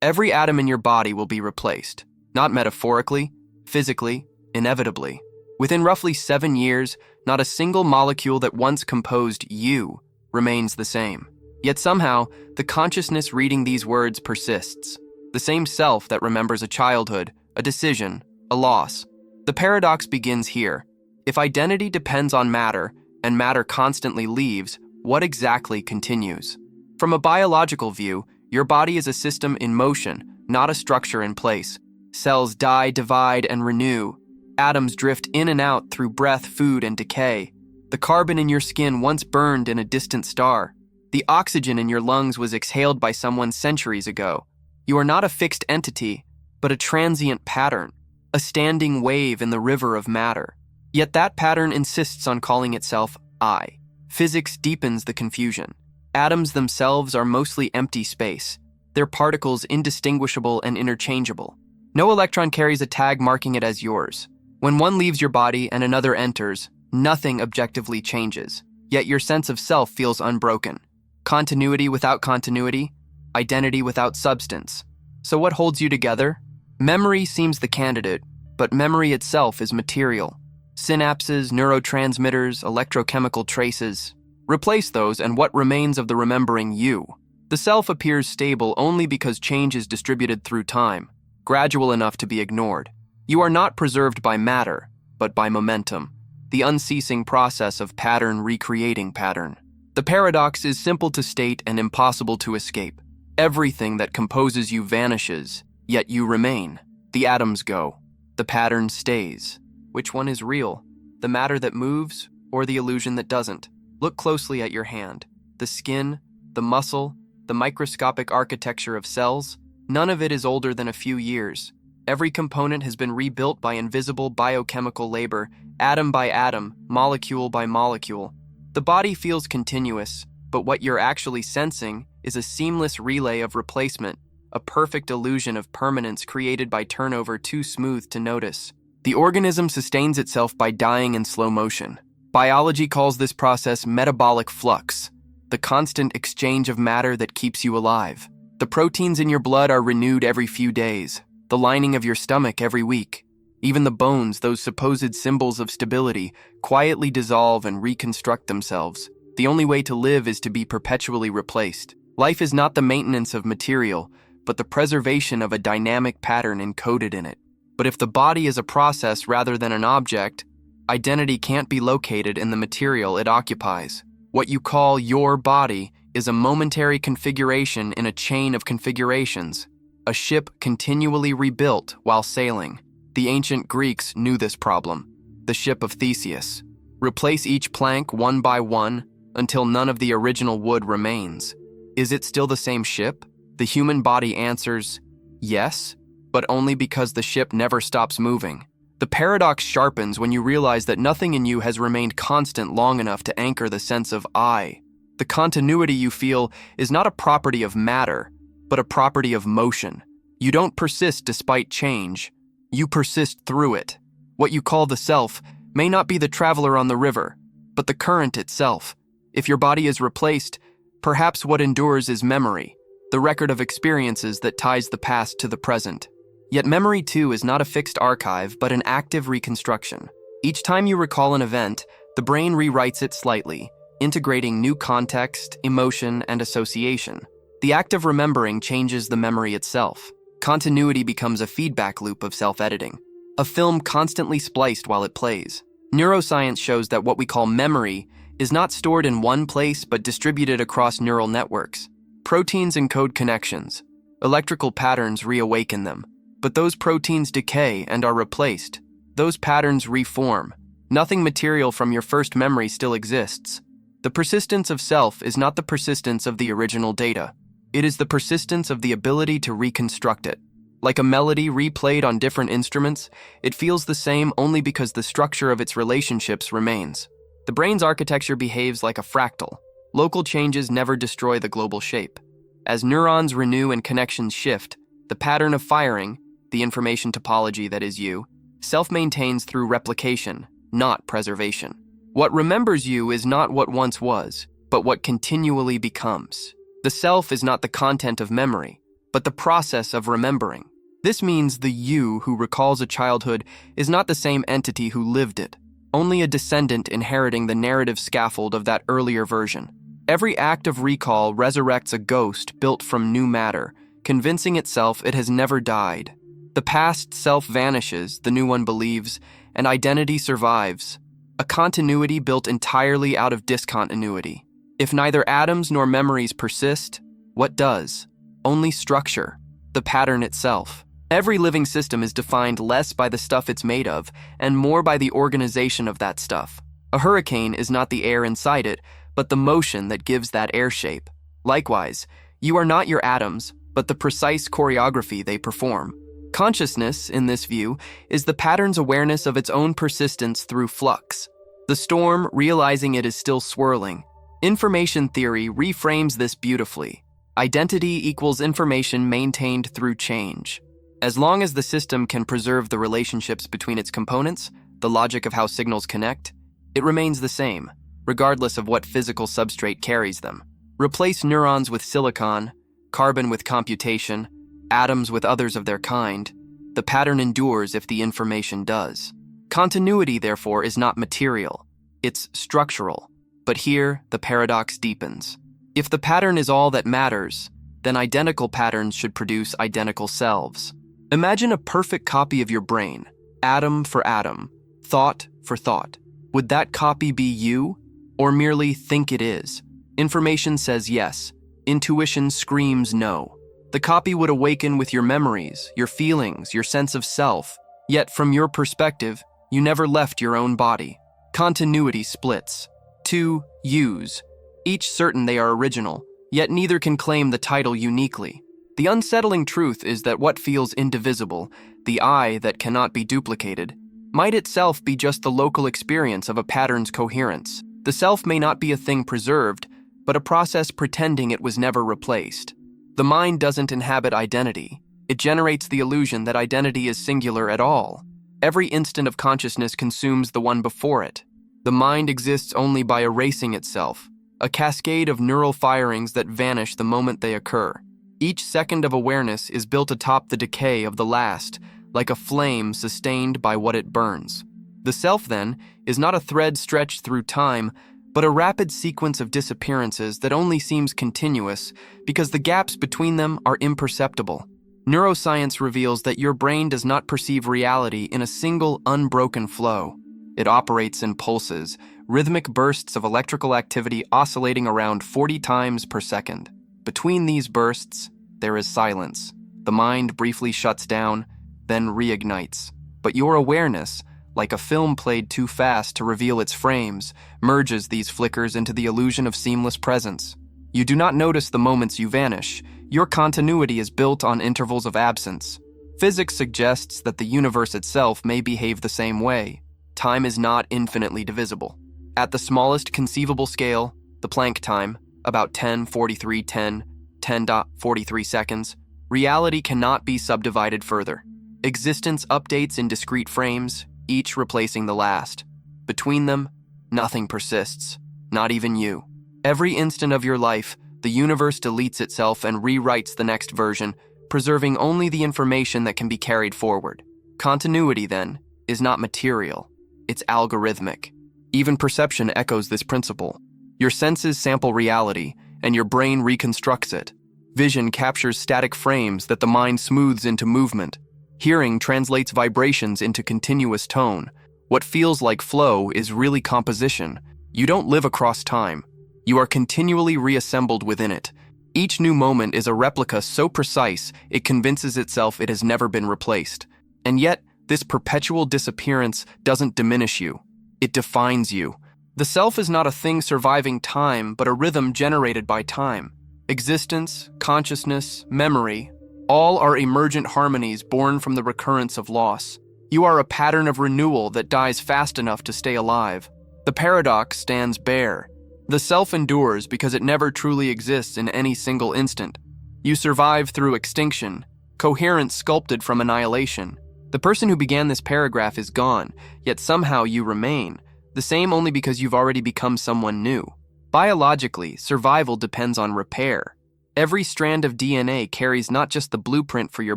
Every atom in your body will be replaced, not metaphorically, physically, inevitably. Within roughly 7 years, not a single molecule that once composed you remains the same. Yet somehow, the consciousness reading these words persists. The same self that remembers a childhood, a decision, a loss. The paradox begins here. If identity depends on matter, and matter constantly leaves, what exactly continues? From a biological view, your body is a system in motion, not a structure in place. Cells die, divide, and renew. Atoms drift in and out through breath, food, and decay. The carbon in your skin once burned in a distant star. The oxygen in your lungs was exhaled by someone centuries ago. You are not a fixed entity, but a transient pattern, a standing wave in the river of matter. Yet that pattern insists on calling itself I. Physics deepens the confusion. Atoms themselves are mostly empty space, their particles indistinguishable and interchangeable. No electron carries a tag marking it as yours. When one leaves your body and another enters, nothing objectively changes, yet your sense of self feels unbroken. Continuity without continuity, identity without substance. So what holds you together? Memory seems the candidate, but memory itself is material. Synapses, neurotransmitters, electrochemical traces. Replace those and what remains of the remembering you? The self appears stable only because change is distributed through time, gradual enough to be ignored. You are not preserved by matter, but by momentum, the unceasing process of pattern recreating pattern. The paradox is simple to state and impossible to escape. Everything that composes you vanishes, yet you remain. The atoms go. The pattern stays. Which one is real? The matter that moves, or the illusion that doesn't? Look closely at your hand. The skin, the muscle, the microscopic architecture of cells, none of it is older than a few years. Every component has been rebuilt by invisible biochemical labor, atom by atom, molecule by molecule. The body feels continuous, but what you're actually sensing is a seamless relay of replacement, a perfect illusion of permanence created by turnover too smooth to notice. The organism sustains itself by dying in slow motion. Biology calls this process metabolic flux, the constant exchange of matter that keeps you alive. The proteins in your blood are renewed every few days, the lining of your stomach every week. Even the bones, those supposed symbols of stability, quietly dissolve and reconstruct themselves. The only way to live is to be perpetually replaced. Life is not the maintenance of material, but the preservation of a dynamic pattern encoded in it. But if the body is a process rather than an object, identity can't be located in the material it occupies. What you call your body is a momentary configuration in a chain of configurations, a ship continually rebuilt while sailing. The ancient Greeks knew this problem, the ship of Theseus. Replace each plank one by one until none of the original wood remains. Is it still the same ship? The human body answers, yes, but only because the ship never stops moving. The paradox sharpens when you realize that nothing in you has remained constant long enough to anchor the sense of I. The continuity you feel is not a property of matter, but a property of motion. You don't persist despite change. You persist through it. What you call the self may not be the traveler on the river, but the current itself. If your body is replaced, perhaps what endures is memory, the record of experiences that ties the past to the present. Yet memory too is not a fixed archive, but an active reconstruction. Each time you recall an event, the brain rewrites it slightly, integrating new context, emotion, and association. The act of remembering changes the memory itself. Continuity becomes a feedback loop of self-editing, a film constantly spliced while it plays. Neuroscience shows that what we call memory is not stored in one place but distributed across neural networks. Proteins encode connections. Electrical patterns reawaken them. But those proteins decay and are replaced. Those patterns reform. Nothing material from your first memory still exists. The persistence of self is not the persistence of the original data. It is the persistence of the ability to reconstruct it. Like a melody replayed on different instruments, it feels the same only because the structure of its relationships remains. The brain's architecture behaves like a fractal. Local changes never destroy the global shape. As neurons renew and connections shift, the pattern of firing, the information topology that is you, self-maintains through replication, not preservation. What remembers you is not what once was, but what continually becomes. The self is not the content of memory, but the process of remembering. This means the you who recalls a childhood is not the same entity who lived it, only a descendant inheriting the narrative scaffold of that earlier version. Every act of recall resurrects a ghost built from new matter, convincing itself it has never died. The past self vanishes, the new one believes, and identity survives, a continuity built entirely out of discontinuity. If neither atoms nor memories persist, what does? Only structure, the pattern itself. Every living system is defined less by the stuff it's made of and more by the organization of that stuff. A hurricane is not the air inside it, but the motion that gives that air shape. Likewise, you are not your atoms, but the precise choreography they perform. Consciousness, in this view, is the pattern's awareness of its own persistence through flux. The storm, realizing it is still swirling. Information theory reframes this beautifully. Identity equals information maintained through change. As long as the system can preserve the relationships between its components, the logic of how signals connect, it remains the same, regardless of what physical substrate carries them. Replace neurons with silicon, carbon with computation, atoms with others of their kind. The pattern endures if the information does. Continuity, therefore, is not material. It's structural. But here, the paradox deepens. If the pattern is all that matters, then identical patterns should produce identical selves. Imagine a perfect copy of your brain, atom for atom, thought for thought. Would that copy be you, or merely think it is? Information says yes. Intuition screams no. The copy would awaken with your memories, your feelings, your sense of self. Yet from your perspective, you never left your own body. Continuity splits. Two yous, each certain they are original, yet neither can claim the title uniquely. The unsettling truth is that what feels indivisible, the I that cannot be duplicated, might itself be just the local experience of a pattern's coherence. The self may not be a thing preserved, but a process pretending it was never replaced. The mind doesn't inhabit identity. It generates the illusion that identity is singular at all. Every instant of consciousness consumes the one before it. The mind exists only by erasing itself, a cascade of neural firings that vanish the moment they occur. Each second of awareness is built atop the decay of the last, like a flame sustained by what it burns. The self, then, is not a thread stretched through time, but a rapid sequence of disappearances that only seems continuous because the gaps between them are imperceptible. Neuroscience reveals that your brain does not perceive reality in a single, unbroken flow. It operates in pulses, rhythmic bursts of electrical activity oscillating around 40 times per second. Between these bursts, there is silence. The mind briefly shuts down, then reignites. But your awareness, like a film played too fast to reveal its frames, merges these flickers into the illusion of seamless presence. You do not notice the moments you vanish. Your continuity is built on intervals of absence. Physics suggests that the universe itself may behave the same way. Time is not infinitely divisible. At the smallest conceivable scale, the Planck time, about 10:43 seconds, reality cannot be subdivided further. Existence updates in discrete frames, each replacing the last. Between them, nothing persists, not even you. Every instant of your life, the universe deletes itself and rewrites the next version, preserving only the information that can be carried forward. Continuity, then, is not material. It's algorithmic. Even perception echoes this principle. Your senses sample reality, and your brain reconstructs it. Vision captures static frames that the mind smooths into movement. Hearing translates vibrations into continuous tone. What feels like flow is really composition. You don't live across time. You are continually reassembled within it. Each new moment is a replica so precise it convinces itself it has never been replaced. And yet, this perpetual disappearance doesn't diminish you. It defines you. The self is not a thing surviving time, but a rhythm generated by time. Existence, consciousness, memory, all are emergent harmonies born from the recurrence of loss. You are a pattern of renewal that dies fast enough to stay alive. The paradox stands bare. The self endures because it never truly exists in any single instant. You survive through extinction, coherence sculpted from annihilation. The person who began this paragraph is gone, yet somehow you remain, the same only because you've already become someone new. Biologically, survival depends on repair. Every strand of DNA carries not just the blueprint for your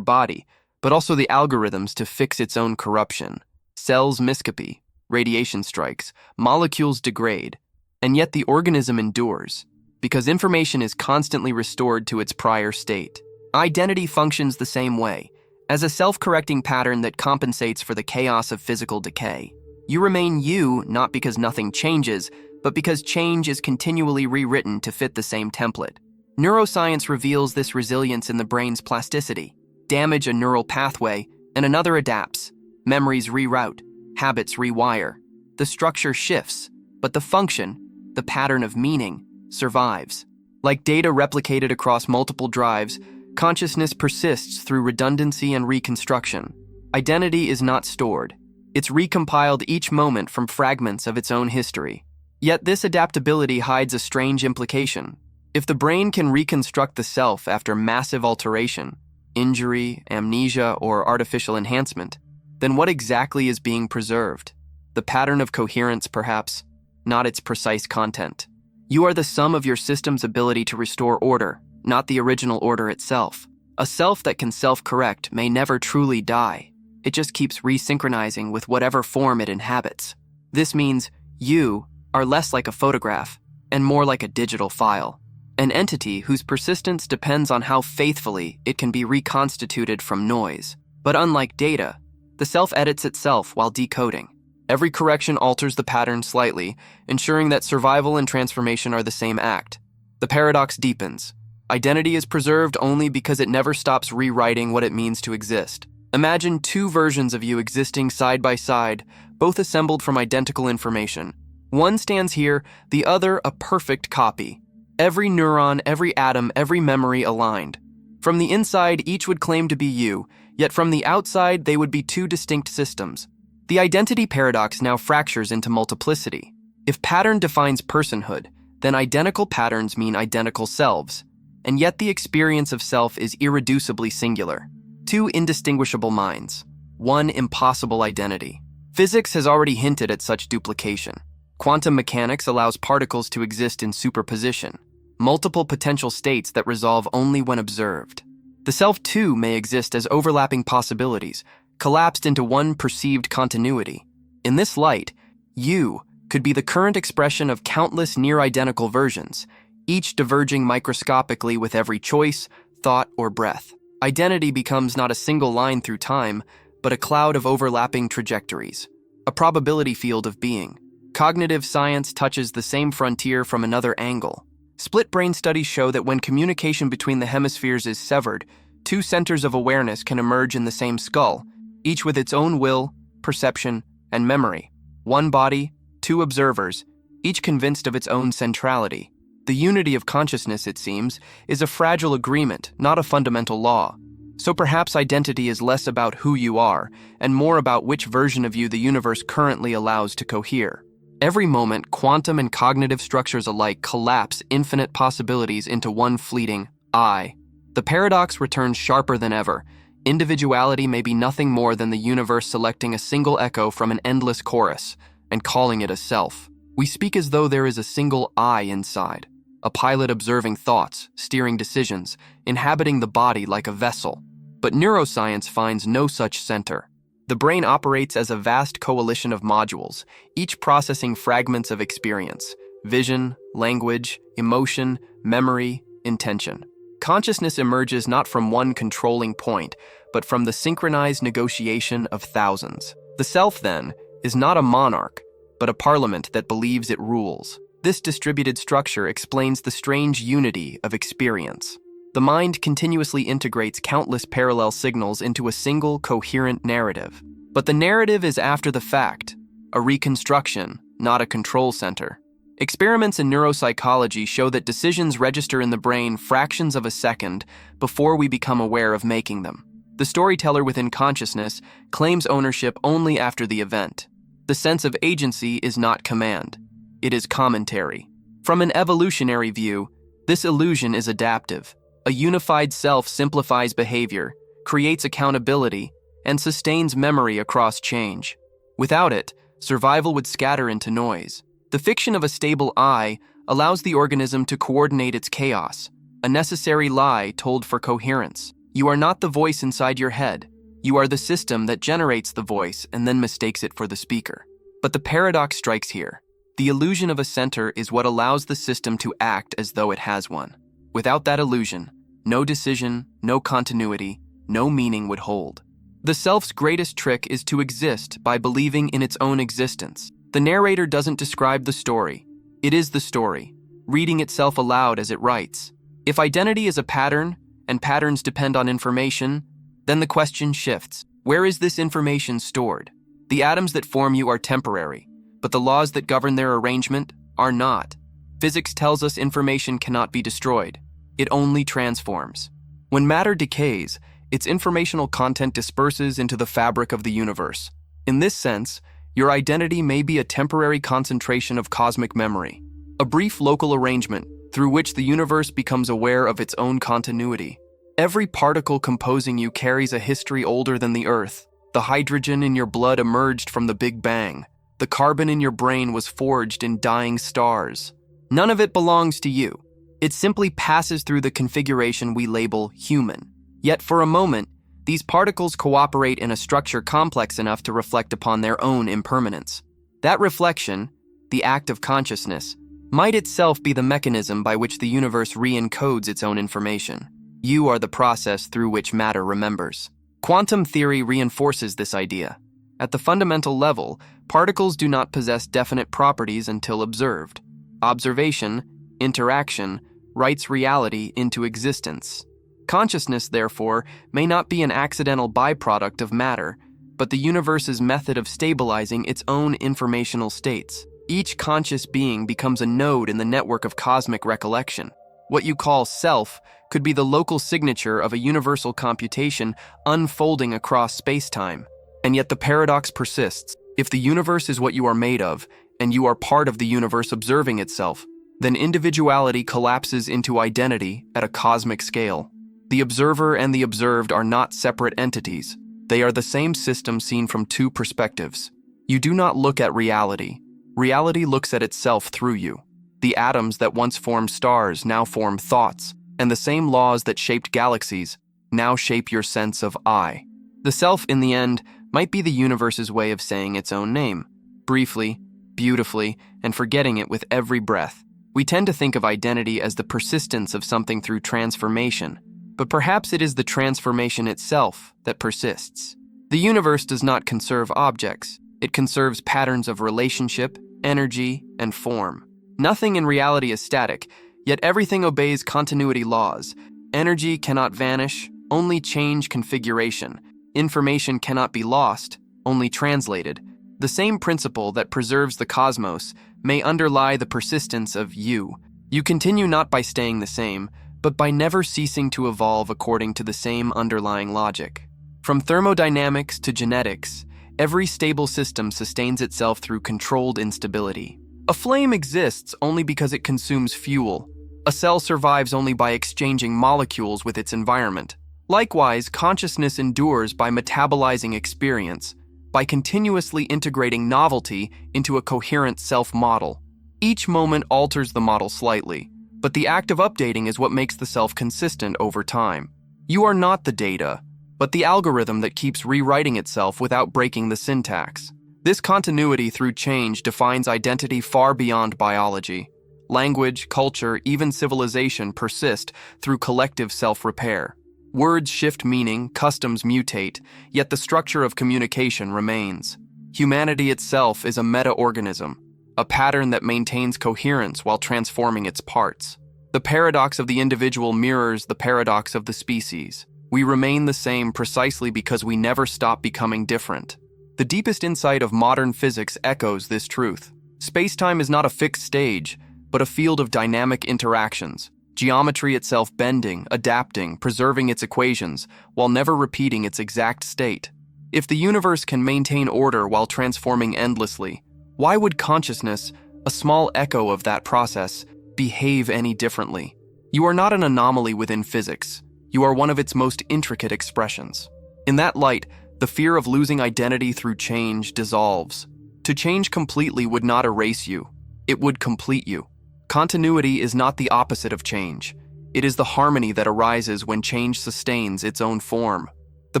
body, but also the algorithms to fix its own corruption. Cells miscopy, radiation strikes, molecules degrade, and yet the organism endures, because information is constantly restored to its prior state. Identity functions the same way, as a self-correcting pattern that compensates for the chaos of physical decay. You remain you not because nothing changes, but because change is continually rewritten to fit the same template. Neuroscience reveals this resilience in the brain's plasticity. Damage a neural pathway, and another adapts. Memories reroute, habits rewire. The structure shifts, but the function, the pattern of meaning, survives. Like data replicated across multiple drives, consciousness persists through redundancy and reconstruction. Identity is not stored. It's recompiled each moment from fragments of its own history. Yet this adaptability hides a strange implication. If the brain can reconstruct the self after massive alteration, injury, amnesia, or artificial enhancement, then what exactly is being preserved? The pattern of coherence, perhaps, not its precise content. You are the sum of your system's ability to restore order, not the original order itself. A self that can self-correct may never truly die. It just keeps resynchronizing with whatever form it inhabits. This means you are less like a photograph and more like a digital file, an entity whose persistence depends on how faithfully it can be reconstituted from noise. But unlike data, the self edits itself while decoding. Every correction alters the pattern slightly, ensuring that survival and transformation are the same act. The paradox deepens. Identity is preserved only because it never stops rewriting what it means to exist. Imagine two versions of you existing side by side, both assembled from identical information. One stands here, the other a perfect copy. Every neuron, every atom, every memory aligned. From the inside, each would claim to be you, yet from the outside, they would be two distinct systems. The identity paradox now fractures into multiplicity. If pattern defines personhood, then identical patterns mean identical selves. And yet the experience of self is irreducibly singular. Two indistinguishable minds. One impossible identity. Physics has already hinted at such duplication. Quantum mechanics allows particles to exist in superposition, multiple potential states that resolve only when observed. The self, too, may exist as overlapping possibilities, collapsed into one perceived continuity. In this light, you could be the current expression of countless near-identical versions, each diverging microscopically with every choice, thought, or breath. Identity becomes not a single line through time, but a cloud of overlapping trajectories, a probability field of being. Cognitive science touches the same frontier from another angle. Split brain studies show that when communication between the hemispheres is severed, two centers of awareness can emerge in the same skull, each with its own will, perception, and memory. One body, two observers, each convinced of its own centrality. The unity of consciousness, it seems, is a fragile agreement, not a fundamental law. So perhaps identity is less about who you are, and more about which version of you the universe currently allows to cohere. Every moment, quantum and cognitive structures alike collapse infinite possibilities into one fleeting I. The paradox returns sharper than ever. Individuality may be nothing more than the universe selecting a single echo from an endless chorus and calling it a self. We speak as though there is a single I inside, a pilot observing thoughts, steering decisions, inhabiting the body like a vessel. But neuroscience finds no such center. The brain operates as a vast coalition of modules, each processing fragments of experience: vision, language, emotion, memory, intention. Consciousness emerges not from one controlling point, but from the synchronized negotiation of thousands. The self, then, is not a monarch, but a parliament that believes it rules. This distributed structure explains the strange unity of experience. The mind continuously integrates countless parallel signals into a single, coherent narrative. But the narrative is after the fact, a reconstruction, not a control center. Experiments in neuropsychology show that decisions register in the brain fractions of a second before we become aware of making them. The storyteller within consciousness claims ownership only after the event. The sense of agency is not command. It is commentary. From an evolutionary view, this illusion is adaptive. A unified self simplifies behavior, creates accountability, and sustains memory across change. Without it, survival would scatter into noise. The fiction of a stable I allows the organism to coordinate its chaos, a necessary lie told for coherence. You are not the voice inside your head. You are the system that generates the voice and then mistakes it for the speaker. But the paradox strikes here. The illusion of a center is what allows the system to act as though it has one. Without that illusion, no decision, no continuity, no meaning would hold. The self's greatest trick is to exist by believing in its own existence. The narrator doesn't describe the story. It is the story, reading itself aloud as it writes. If identity is a pattern, and patterns depend on information, then the question shifts. Where is this information stored? The atoms that form you are temporary, but the laws that govern their arrangement are not. Physics tells us information cannot be destroyed. It only transforms. When matter decays, its informational content disperses into the fabric of the universe. In this sense, your identity may be a temporary concentration of cosmic memory, a brief local arrangement through which the universe becomes aware of its own continuity. Every particle composing you carries a history older than the Earth. The hydrogen in your blood emerged from the Big Bang. The carbon in your brain was forged in dying stars. None of it belongs to you. It simply passes through the configuration we label human. Yet for a moment, these particles cooperate in a structure complex enough to reflect upon their own impermanence. That reflection, the act of consciousness, might itself be the mechanism by which the universe re-encodes its own information. You are the process through which matter remembers. Quantum theory reinforces this idea. At the fundamental level, particles do not possess definite properties until observed. Observation, interaction, writes reality into existence. Consciousness, therefore, may not be an accidental byproduct of matter, but the universe's method of stabilizing its own informational states. Each conscious being becomes a node in the network of cosmic recollection. What you call self could be the local signature of a universal computation unfolding across space-time. And yet the paradox persists. If the universe is what you are made of, and you are part of the universe observing itself, then individuality collapses into identity at a cosmic scale. The observer and the observed are not separate entities. They are the same system seen from two perspectives. You do not look at reality. Reality looks at itself through you. The atoms that once formed stars now form thoughts, and the same laws that shaped galaxies now shape your sense of I. The self, in the end, might be the universe's way of saying its own name, briefly, beautifully, and forgetting it with every breath. We tend to think of identity as the persistence of something through transformation, but perhaps it is the transformation itself that persists. The universe does not conserve objects. It conserves patterns of relationship, energy, and form. Nothing in reality is static, yet everything obeys continuity laws. Energy cannot vanish, only change configuration. Information cannot be lost, only translated. The same principle that preserves the cosmos may underlie the persistence of you. You continue not by staying the same, but by never ceasing to evolve according to the same underlying logic. From thermodynamics to genetics, every stable system sustains itself through controlled instability. A flame exists only because it consumes fuel. A cell survives only by exchanging molecules with its environment. Likewise, consciousness endures by metabolizing experience, by continuously integrating novelty into a coherent self-model. Each moment alters the model slightly, but the act of updating is what makes the self consistent over time. You are not the data, but the algorithm that keeps rewriting itself without breaking the syntax. This continuity through change defines identity far beyond biology. Language, culture, even civilization persist through collective self-repair. Words shift meaning, customs mutate, yet the structure of communication remains. Humanity itself is a meta-organism, a pattern that maintains coherence while transforming its parts. The paradox of the individual mirrors the paradox of the species. We remain the same precisely because we never stop becoming different. The deepest insight of modern physics echoes this truth. Space-time is not a fixed stage, but a field of dynamic interactions. Geometry itself bending, adapting, preserving its equations, while never repeating its exact state. If the universe can maintain order while transforming endlessly, why would consciousness, a small echo of that process, behave any differently? You are not an anomaly within physics. You are one of its most intricate expressions. In that light, the fear of losing identity through change dissolves. To change completely would not erase you. It would complete you. Continuity is not the opposite of change. It is the harmony that arises when change sustains its own form. The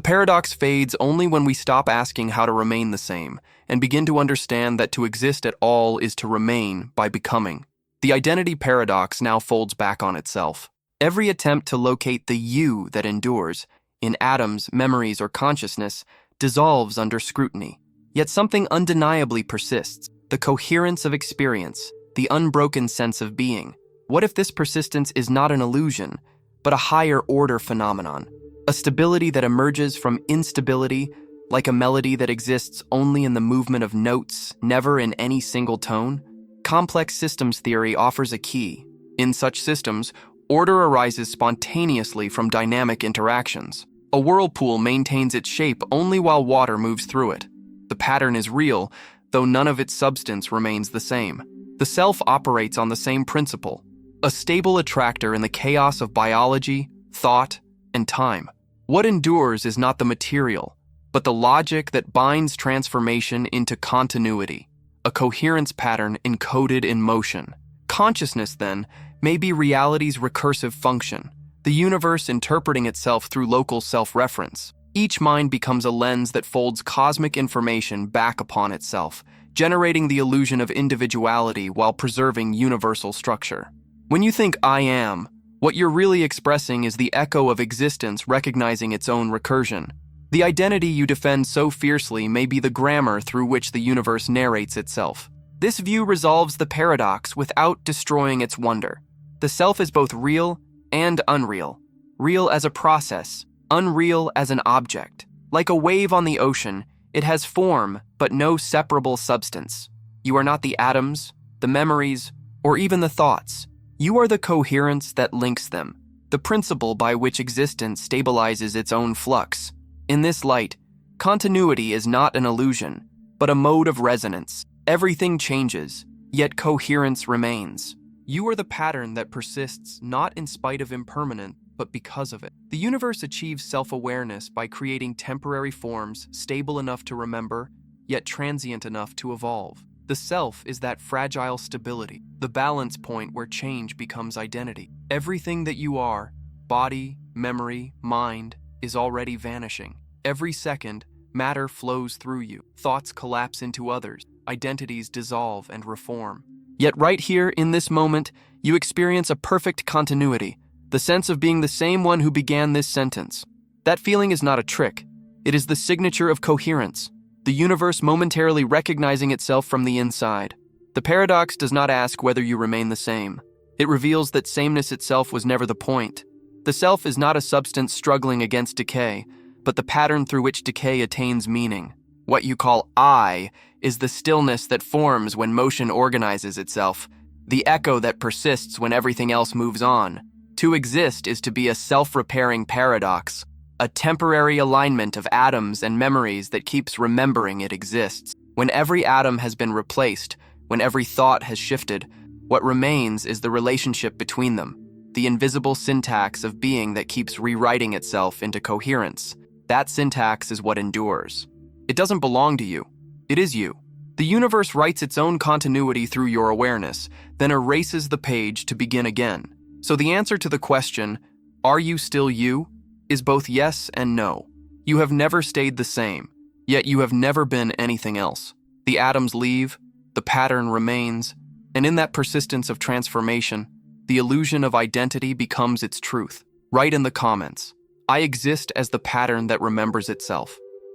paradox fades only when we stop asking how to remain the same and begin to understand that to exist at all is to remain by becoming. The identity paradox now folds back on itself. Every attempt to locate the you that endures, in atoms, memories, or consciousness, dissolves under scrutiny. Yet something undeniably persists, the coherence of experience, the unbroken sense of being. What if this persistence is not an illusion, but a higher order phenomenon? A stability that emerges from instability, like a melody that exists only in the movement of notes, never in any single tone? Complex systems theory offers a key. In such systems, order arises spontaneously from dynamic interactions. A whirlpool maintains its shape only while water moves through it. The pattern is real, though none of its substance remains the same. The self operates on the same principle, a stable attractor in the chaos of biology, thought, and time. What endures is not the material, but the logic that binds transformation into continuity, a coherence pattern encoded in motion. Consciousness, then, may be reality's recursive function, the universe interpreting itself through local self-reference. Each mind becomes a lens that folds cosmic information back upon itself, generating the illusion of individuality while preserving universal structure. When you think I am, what you're really expressing is the echo of existence recognizing its own recursion. The identity you defend so fiercely may be the grammar through which the universe narrates itself. This view resolves the paradox without destroying its wonder. The self is both real and unreal, real as a process, unreal as an object. Like a wave on the ocean, it has form but no separable substance. You are not the atoms, the memories, or even the thoughts. You are the coherence that links them, the principle by which existence stabilizes its own flux. In this light, continuity is not an illusion, but a mode of resonance. Everything changes, yet coherence remains. You are the pattern that persists not in spite of impermanence, but because of it. The universe achieves self-awareness by creating temporary forms stable enough to remember, yet transient enough to evolve. The self is that fragile stability, the balance point where change becomes identity. Everything that you are, body, memory, mind, is already vanishing. Every second, matter flows through you. Thoughts collapse into others. Identities dissolve and reform. Yet right here, in this moment, you experience a perfect continuity, the sense of being the same one who began this sentence. That feeling is not a trick. It is the signature of coherence, the universe momentarily recognizing itself from the inside. The paradox does not ask whether you remain the same. It reveals that sameness itself was never the point. The self is not a substance struggling against decay, but the pattern through which decay attains meaning. What you call I is the stillness that forms when motion organizes itself, the echo that persists when everything else moves on. To exist is to be a self-repairing paradox, a temporary alignment of atoms and memories that keeps remembering it exists. When every atom has been replaced, when every thought has shifted, what remains is the relationship between them, the invisible syntax of being that keeps rewriting itself into coherence. That syntax is what endures. It doesn't belong to you. It is you. The universe writes its own continuity through your awareness, then erases the page to begin again. So the answer to the question, are you still you, is both yes and no. You have never stayed the same, yet you have never been anything else. The atoms leave, the pattern remains, and in that persistence of transformation, the illusion of identity becomes its truth. Write in the comments, I exist as the pattern that remembers itself.